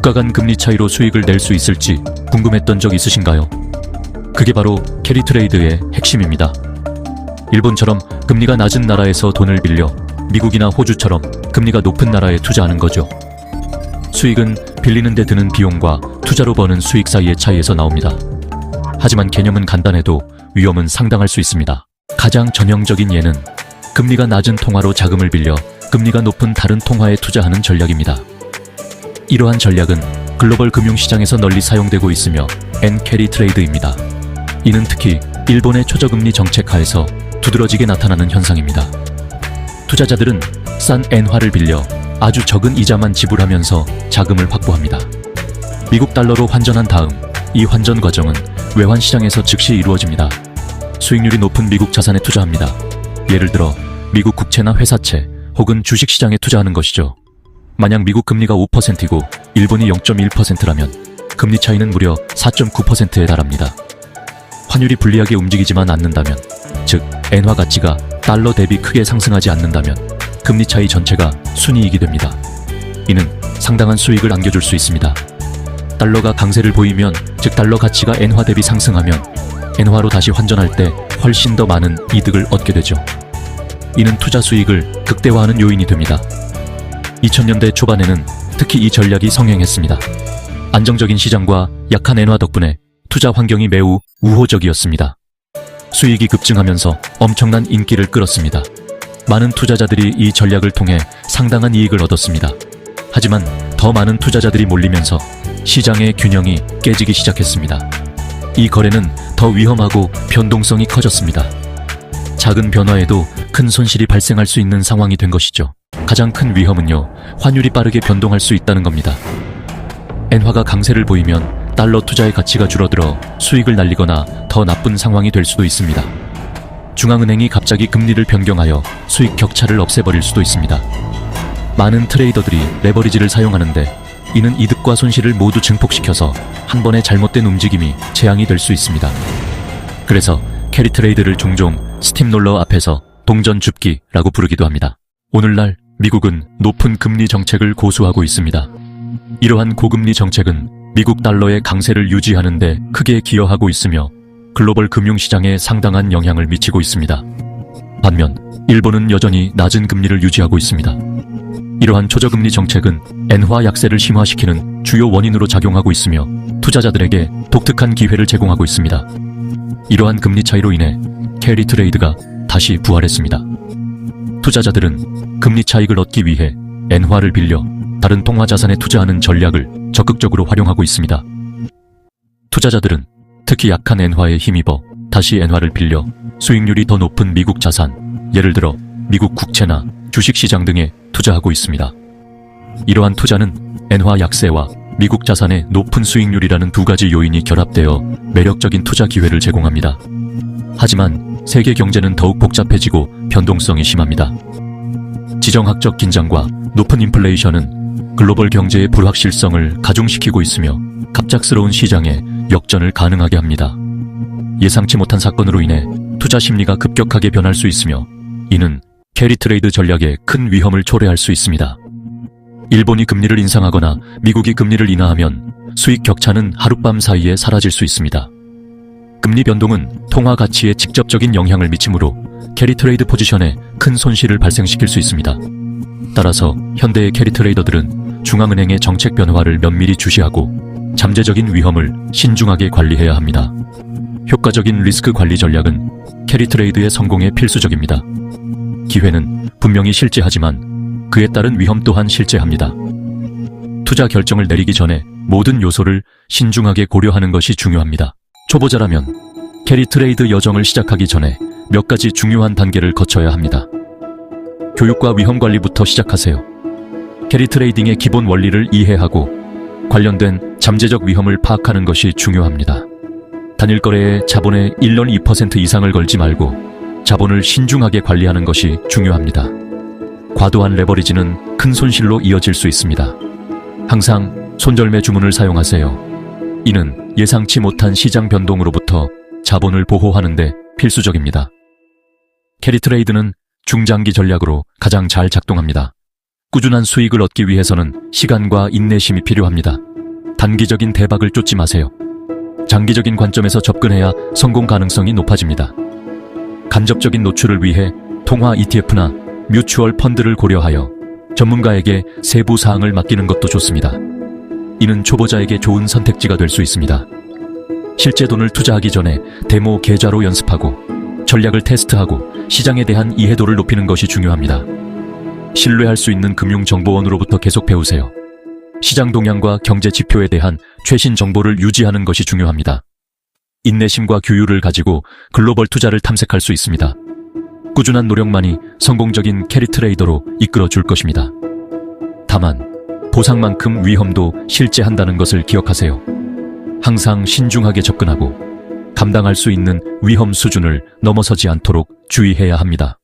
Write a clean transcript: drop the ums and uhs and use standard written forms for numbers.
국가 간 금리 차이로 수익을 낼 수 있을지 궁금했던 적 있으신가요? 그게 바로 캐리 트레이드의 핵심입니다. 일본처럼 금리가 낮은 나라에서 돈을 빌려 미국이나 호주처럼 금리가 높은 나라에 투자하는 거죠. 수익은 빌리는 데 드는 비용과 투자로 버는 수익 사이의 차이에서 나옵니다. 하지만 개념은 간단해도 위험은 상당할 수 있습니다. 가장 전형적인 예는 금리가 낮은 통화로 자금을 빌려 금리가 높은 다른 통화에 투자하는 전략입니다. 이러한 전략은 글로벌 금융시장에서 널리 사용되고 있으며 엔캐리 트레이드입니다. 이는 특히 일본의 초저금리 정책 하에서 두드러지게 나타나는 현상입니다. 투자자들은 싼 엔화를 빌려 아주 적은 이자만 지불하면서 자금을 확보합니다. 미국 달러로 환전한 다음 이 환전 과정은 외환시장에서 즉시 이루어집니다. 수익률이 높은 미국 자산에 투자합니다. 예를 들어 미국 국채나 회사채 혹은 주식시장에 투자하는 것이죠. 만약 미국 금리가 5%이고 일본이 0.1%라면 금리 차이는 무려 4.9%에 달합니다. 환율이 불리하게 움직이지만 않는다면, 즉 엔화 가치가 달러 대비 크게 상승하지 않는다면 금리 차이 전체가 순이익이 됩니다. 이는 상당한 수익을 안겨줄 수 있습니다. 달러가 강세를 보이면, 즉 달러 가치가 엔화 대비 상승하면 엔화로 다시 환전할 때 훨씬 더 많은 이득을 얻게 되죠. 이는 투자 수익을 극대화하는 요인이 됩니다. 2000년대 초반에는 특히 이 전략이 성행했습니다. 안정적인 시장과 약한 엔화 덕분에 투자 환경이 매우 우호적이었습니다. 수익이 급증하면서 엄청난 인기를 끌었습니다. 많은 투자자들이 이 전략을 통해 상당한 이익을 얻었습니다. 하지만 더 많은 투자자들이 몰리면서 시장의 균형이 깨지기 시작했습니다. 이 거래는 더 위험하고 변동성이 커졌습니다. 작은 변화에도 큰 손실이 발생할 수 있는 상황이 된 것이죠. 가장 큰 위험은요, 환율이 빠르게 변동할 수 있다는 겁니다. 엔화가 강세를 보이면 달러 투자의 가치가 줄어들어 수익을 날리거나 더 나쁜 상황이 될 수도 있습니다. 중앙은행이 갑자기 금리를 변경하여 수익 격차를 없애버릴 수도 있습니다. 많은 트레이더들이 레버리지를 사용하는데 이는 이득과 손실을 모두 증폭시켜서 한 번의 잘못된 움직임이 재앙이 될 수 있습니다. 그래서 캐리 트레이드를 종종 스팀롤러 앞에서 동전 줍기라고 부르기도 합니다. 오늘날 미국은 높은 금리 정책을 고수하고 있습니다. 이러한 고금리 정책은 미국 달러의 강세를 유지하는 데 크게 기여하고 있으며 글로벌 금융시장에 상당한 영향을 미치고 있습니다. 반면 일본은 여전히 낮은 금리를 유지하고 있습니다. 이러한 초저금리 정책은 엔화 약세를 심화시키는 주요 원인으로 작용하고 있으며 투자자들에게 독특한 기회를 제공하고 있습니다. 이러한 금리 차이로 인해 캐리 트레이드가 다시 부활했습니다. 투자자들은 금리 차익을 얻기 위해 엔화를 빌려 다른 통화 자산에 투자하는 전략을 적극적으로 활용하고 있습니다. 투자자들은 특히 약한 엔화에 힘입어 다시 엔화를 빌려 수익률이 더 높은 미국 자산, 예를 들어 미국 국채나 주식시장 등에 투자하고 있습니다. 이러한 투자는 엔화 약세와 미국 자산의 높은 수익률이라는 두 가지 요인이 결합되어 매력적인 투자 기회를 제공합니다. 하지만 세계 경제는 더욱 복잡해지고 변동성이 심합니다. 지정학적 긴장과 높은 인플레이션은 글로벌 경제의 불확실성을 가중시키고 있으며 갑작스러운 시장에 역전을 가능하게 합니다. 예상치 못한 사건으로 인해 투자 심리가 급격하게 변할 수 있으며 이는 캐리 트레이드 전략에 큰 위험을 초래할 수 있습니다. 일본이 금리를 인상하거나 미국이 금리를 인하하면 수익 격차는 하룻밤 사이에 사라질 수 있습니다. 금리 변동은 통화 가치에 직접적인 영향을 미치므로 캐리 트레이드 포지션에 큰 손실을 발생시킬 수 있습니다. 따라서 현대의 캐리 트레이더들은 중앙은행의 정책 변화를 면밀히 주시하고 잠재적인 위험을 신중하게 관리해야 합니다. 효과적인 리스크 관리 전략은 캐리 트레이드의 성공에 필수적입니다. 기회는 분명히 실제하지만 그에 따른 위험 또한 실제합니다. 투자 결정을 내리기 전에 모든 요소를 신중하게 고려하는 것이 중요합니다. 초보자라면 캐리 트레이드 여정을 시작하기 전에 몇 가지 중요한 단계를 거쳐야 합니다. 교육과 위험 관리부터 시작하세요. 캐리 트레이딩의 기본 원리를 이해하고 관련된 잠재적 위험을 파악하는 것이 중요합니다. 단일 거래에 자본의 1년 2% 이상을 걸지 말고 자본을 신중하게 관리하는 것이 중요합니다. 과도한 레버리지는 큰 손실로 이어질 수 있습니다. 항상 손절매 주문을 사용하세요. 이는 예상치 못한 시장 변동으로부터 자본을 보호하는 데 필수적입니다. 캐리 트레이드는 중장기 전략으로 가장 잘 작동합니다. 꾸준한 수익을 얻기 위해서는 시간과 인내심이 필요합니다. 단기적인 대박을 쫓지 마세요. 장기적인 관점에서 접근해야 성공 가능성이 높아집니다. 간접적인 노출을 위해 통화 ETF나 뮤추얼 펀드를 고려하여 전문가에게 세부 사항을 맡기는 것도 좋습니다. 이는 초보자에게 좋은 선택지가 될 수 있습니다. 실제 돈을 투자하기 전에 데모 계좌로 연습하고 전략을 테스트하고 시장에 대한 이해도를 높이는 것이 중요합니다. 신뢰할 수 있는 금융정보원으로부터 계속 배우세요. 시장 동향과 경제 지표에 대한 최신 정보를 유지하는 것이 중요합니다. 인내심과 규율을 가지고 글로벌 투자를 탐색할 수 있습니다. 꾸준한 노력만이 성공적인 캐리 트레이더로 이끌어 줄 것입니다. 다만 보상만큼 위험도 실제한다는 것을 기억하세요. 항상 신중하게 접근하고 감당할 수 있는 위험 수준을 넘어서지 않도록 주의해야 합니다.